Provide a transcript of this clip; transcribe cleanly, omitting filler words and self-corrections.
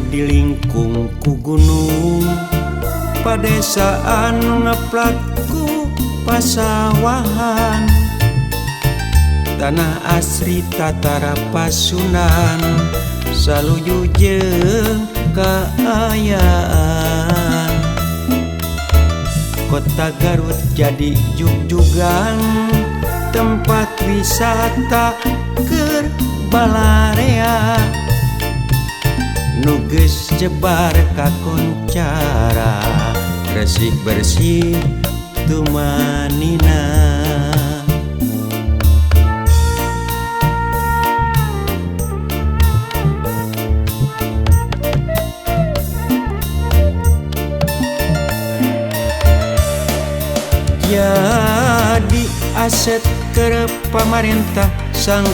dilingkung ku gunung, padesaan ngeplatku pasawahan, tanah asri tatara pasunan, saluju jeung kaayaan. Kota Garut jadi jugjugan, tempat wisata keur balarea, nu geus jebar kakoncara, resik bersih tumanina. Jadi aset ke pamarentah sang